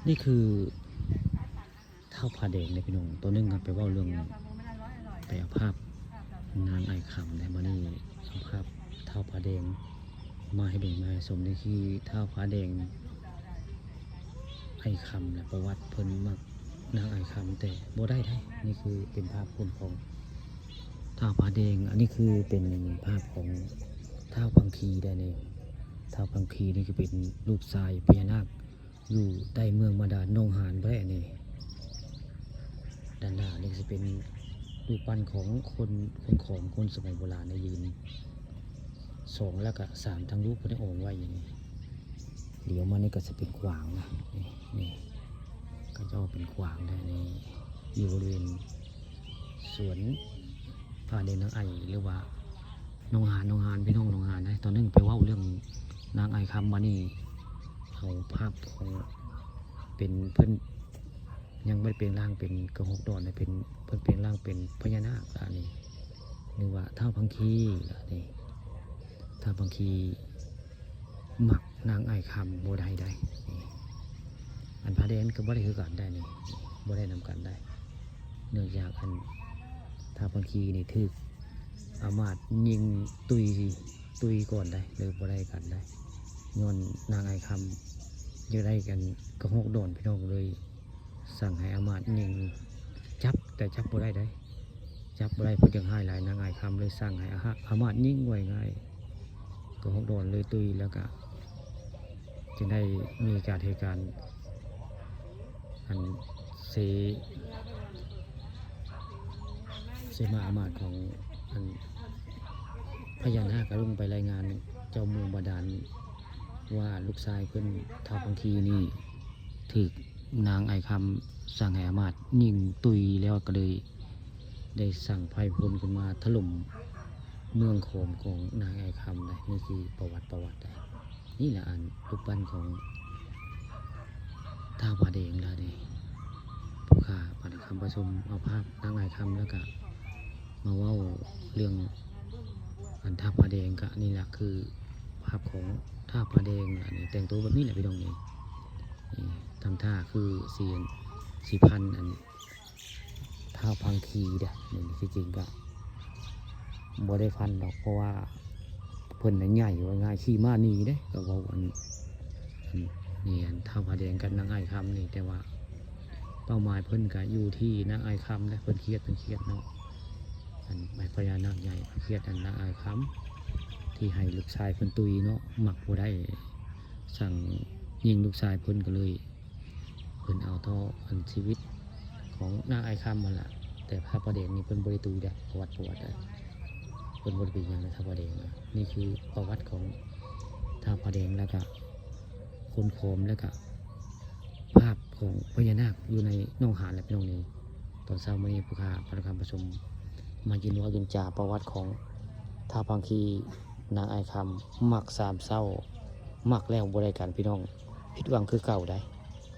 นี่คือเท้าผาแดงเลยพี่น้องตัวนึงครับไปว่าเรื่องไปเอาภาพนางไอคำในมานี่เอาภาพเท้าผาแดงมาให้เบิ่งมาให้ชมนี่คือเท้าผาแดงไอคำและประวัติเพิ่นมักนางไอคำแต่บ่ได้นี่คือเป็นภาพคนของเท้าผาแดงอันนี้คือเป็นภาพของเท้าพังคีได้เนี่ยเท้าพังคีนี่คือเป็นรูปทรายพญานาคอยู่ใต้เมืองมาดาหนองหานแพร่นี่ด้านหน้านี่จะเป็นรูปปั้นของคนสมัยโบราณในยืน2แล้วก็3ทั้งรูปพระองค์ไว้อย่างนี้เดี๋ยวมานี่ก็จะเป็นขวางนะนี่ก็จะเป็นขวางได้ในอยู่บริเวณสวนผาแดงนางไอหรือว่าหนองหานพี่น้องหนองหานนะตอนนึงไปว่าเรื่องนางไอคำมานี่เอาภาพของเป็นเพิ่นยังไม่เป็นร่างเป็นกระหกดอนเลยเป็นเพิ่นเป็นร่างเป็นพญานาคอันนี้หรือว่าเท้าพังคีนี่เท้าพังคีหมักนางไอคำโบได้นี่อันผาแดงก็บ่ได้คือกันได้นี่บ่ได้นำกันได้เนื่องจากอันเท้าพังคีนี่ถึกอามาตย์ยิงตุยก่อนได้เลยบ่ได้กันได้ย้อนนางไอคำอยู่ได้กันกระหกดอนพี่น้องเลยสั่งให้อามาตย์ยิงจับแต่จับบ่ได้จับบ่ได้เพิ่นจังให้หลายนางไอคำเลยสั่งให้อามาตย์ยิงไว้ง่ายกระหกดอนเลยตุยแล้วก็จึงได้มีการเหตุการณ์อันเสมาอามาตย์ของอันพญานาคลงไปรายงานเจ้าเมืองบาดาลว่าลูกชายเพิ่นเท้าพังคีนี่ถูกนางไอคำสั่งให้อามาตย์ยิงตุยแล้วก็เลยได้สั่งไพพลขึ้นมาถล่มเมืองโขมของนางไอคำได้นี่คือประวัติได้นี่แหละอันรูปปั้นของท้าวผาแดงแล้วนี่ผู้ข่าปฏิคำประชุมเอาภาพนางไอคำแล้วก็มาเว้าเรื่องอันท้าวผาแดงก็นี่แหละคือภาพของท้าวผาแดงอันนี้แต่งตัวแบบนี้แหละพี่น้องนี่ทำท่าคือสีพันอันท้าวพังคีเด้อนี่ที่จริงก็บ่ได้พันหรอกเพราะว่าเพิ่นใหญ่ว่าง่ายขี่ม้านีเด้ก็เว้าอันนี่อันท้าวผาแดงกับนางไอคำนี่แต่ว่าเป้าหมายเพิ่นก็อยู่ที่นางไอคำและเพิ่นเครียดเนาะอันพญานาคใหญ่เครียดอันนางไอคำที่ให้ลูกชายเพิ่นตุยเนาะหมักบ่ได้สั่งยิงลูกชายเพิ่นก็เลยเพิ่นเอาท่ออันชีวิตของนางไอคำมาละแต่พระประเด็นนี่เพิ่นบ่ได้ตุยได้ประวัติได้เพิ่นบ่ได้เป็นหยังในท้าวผาแดงนะนี่คือประวัติของท้าวผาแดงแล้วก็คนโขมแล้วก็ภาพของพญานาคอยู่ในหนองหานและพี่น้องนี้ตอนเช้ามื้อนี้ผู้ข่าพระคำประชุมมายินว่ายินจาประวัติของท้าวพังคีนางไอคำหมัก3เศร้าหมักแล้วบ่ได้กันพี่น้องผิดหวังคือเก่าได้